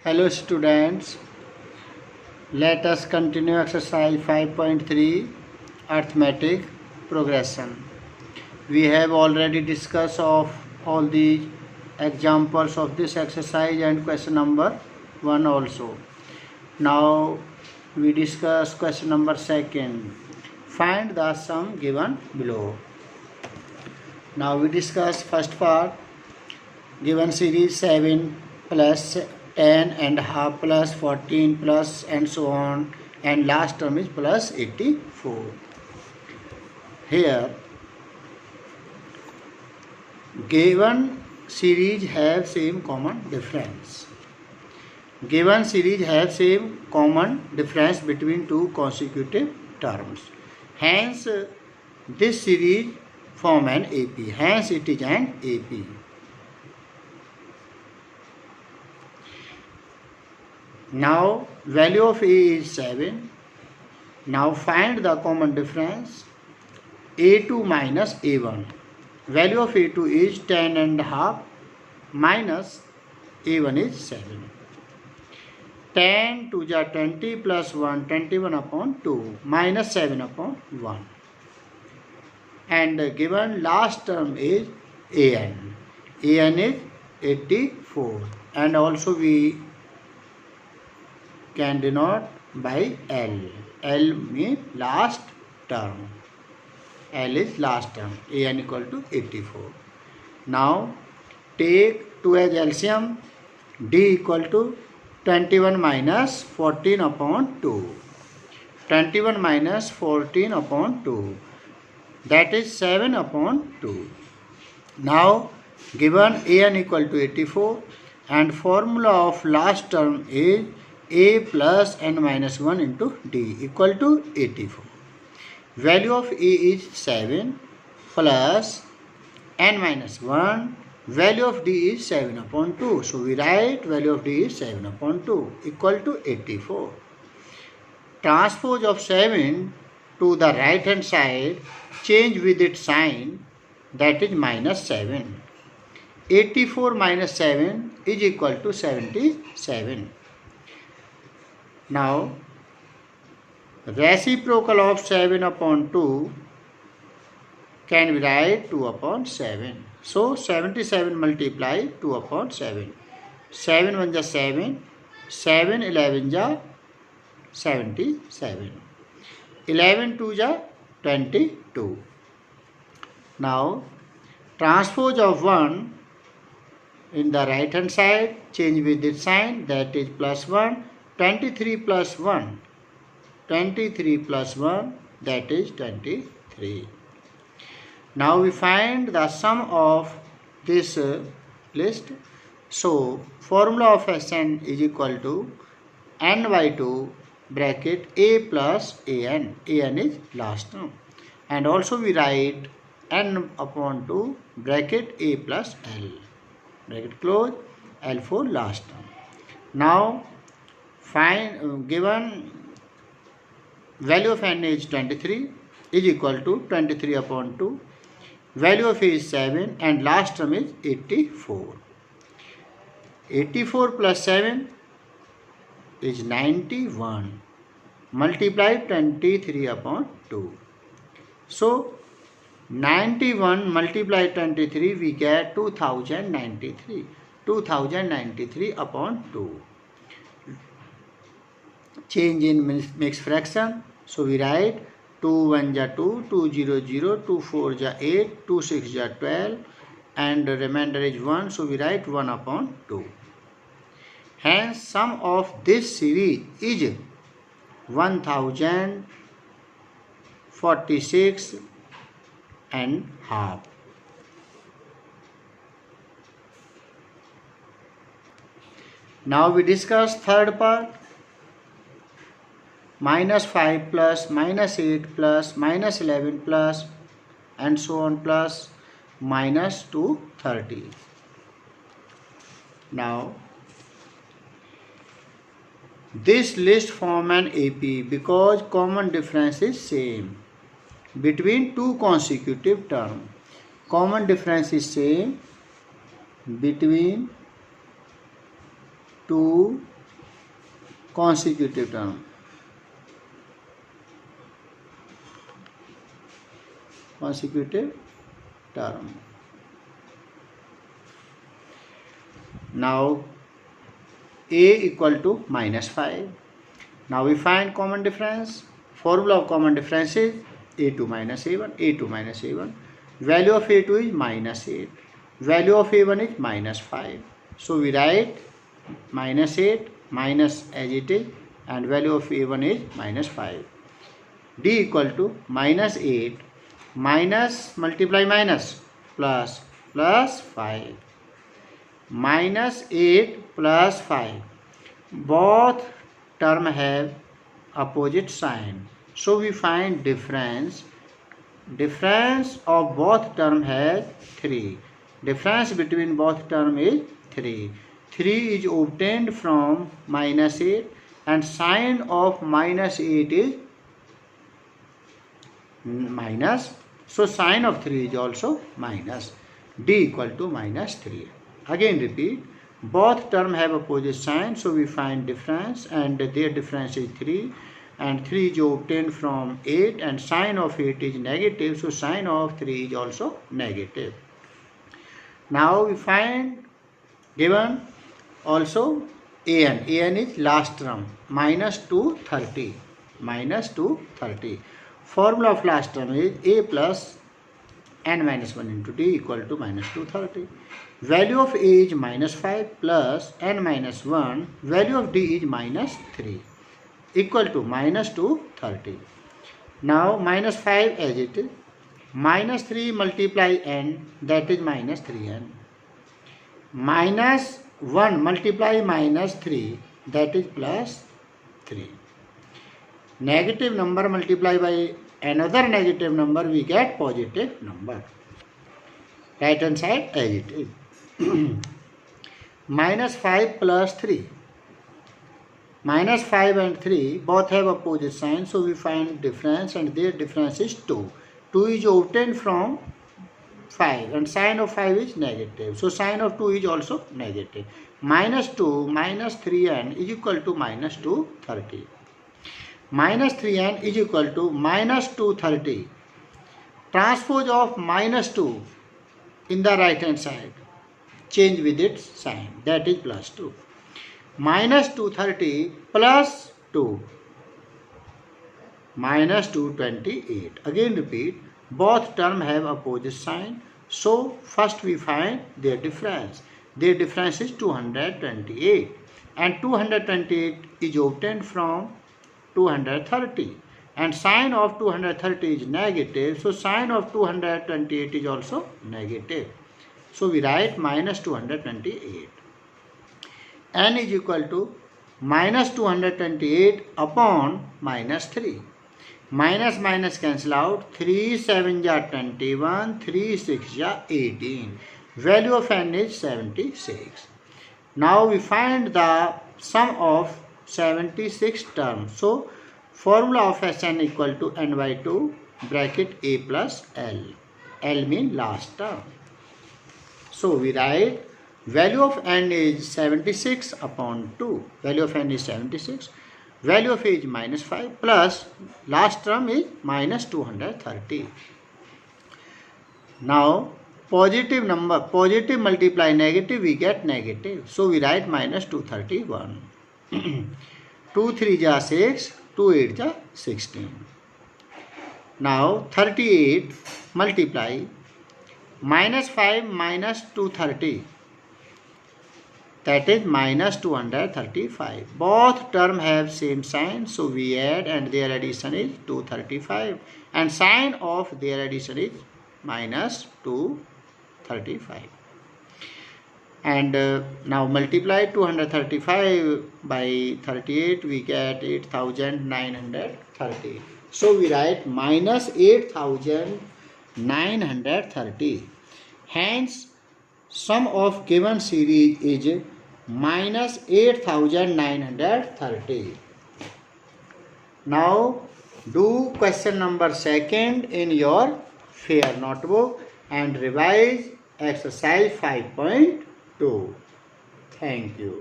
Hello students, let us continue exercise 5.3 arithmetic progression. We have already discussed of all the examples of this exercise and question number 1 also. Now we discuss question number 2. Find the sum given below. Now we discuss first part. Given series 7 plus 10 and half plus 14 plus and so on, and last term is plus 84. Here given series have same common difference. Given series have same common difference between two consecutive terms. Hence this series form an AP. Hence it is an AP. Now value of A is 7. Now find the common difference A2 minus A1. Value of A2 is 10 and half minus A1 is 7. 10 to the 20 plus 1, 21 upon 2 minus 7 upon 1. And given last term is AN. AN is 84. And also we can denote by L. L means last term. L is last term. AN equal to 84. Now take 2 as LCM. D equal to 21 minus 14 upon 2. 21 minus 14 upon 2. That is 7 upon 2. Now given AN equal to 84 and formula of last term is A plus n minus 1 into D equal to 84. Value of A is 7 plus n minus 1. Value of D is 7 upon 2. So we write value of D is 7 upon 2 equal to 84. Transpose of 7 to the right hand side, change with its sign, that is minus 7. 84 minus 7 is equal to 77. Now, reciprocal of 7 upon 2 can be write 2 upon 7. So, 77 multiply 2 upon 7. 7 1 ja 7, 7 11 ja 77. 11 2 ja 22. Now, transpose of 1 in the right hand side, change with its sign, that is plus 1. 23 plus 1, 23 plus 1, that is 23. Now we find the sum of this list. So formula of Sn is equal to n by 2 bracket A plus An. An is last term. And also we write n upon 2 bracket A plus L. Bracket close, L for last term. Now find given value of n is 23 is equal to 23 upon 2. Value of A is 7 and last term is 84. 84 plus 7 is 91. Multiply 23 upon 2. So 91 multiply 23 we get 2093. 2093 upon 2. Change in mixed fraction. So we write 2 1 ja 2, 2 0 0, 2 4 ja 8, 2 6 ja 12 and the remainder is 1. So we write 1 upon 2. Hence sum of this series is 1046 and half. Now we discuss third part. Minus 5 plus, minus 8 plus, minus 11 plus and so on plus minus 230. Now this list form an AP because common difference is same between two consecutive terms. Common difference is same between two consecutive term. Consecutive term. Now a equal to -5. Now we find common difference. Formula of common difference is a2 minus a1, a2 minus a1. Value of a2 is -8. Value of a1 is -5. So we write -8 minus as it is, and value of a1 is -5. D equal to -8 minus multiply minus plus 5 -8 plus 5. Both term have opposite sign, so we find difference. Difference of both term has 3. Difference between both term is 3. 3 is obtained from -8, and sign of -8 is minus, so sign of 3 is also minus. D equal to -3. Again repeat, both term have opposite sign, so we find difference, and their difference is 3, and 3 is obtained from 8, and sign of 8 is negative, so sign of 3 is also negative. Now we find given also an. An is last term, -230. -230. Formula of last term is a plus n minus 1 into d equal to -230. Value of a is -5 plus n minus 1. Value of d is -3 equal to -230. Now -5 as it is. -3 multiply n, that is -3n. -1 multiply -3, that is +3. Negative number multiplied by another negative number, we get positive number. Right hand side as it is. -5 plus 3. -5 and 3 both have opposite sign, so we find difference, and their difference is 2. 2 is obtained from 5, and sign of 5 is negative, so sign of 2 is also negative. -2 minus 3n is equal to -230. -3n is equal to -230. Transpose of -2 in the right hand side, change with its sign, that is +2. -230 plus 2, -228. Again repeat, both term have opposite sign, so first we find their difference. Their difference is 228, and 228 is obtained from 230, and sign of 230 is negative, so sign of 228 is also negative, so we write -228. N is equal to -228 upon -3. Minus minus cancel out. 3 7 ja 21, 3 6 ja 18. Value of n is 76. Now we find the sum of 76 terms. So formula of Sn equal to n by 2 bracket a plus l. L means last term. So we write value of n is 76 upon 2. Value of n is 76. Value of a is -5 plus last term is -230. Now positive number, positive multiply negative, we get negative. So we write -231. 2 3 ja 6, 2 8 ja 16. Now 38 multiply -5 minus 230. That is -235. Both term have same sign, so we add, and their addition is 235, and sign of their addition is -235. And now multiply 235 by 38, we get 8930. So we write -8930. Hence sum of given series is -8930. Now do question number 2 in your fair notebook and revise exercise 5.2. Thank you.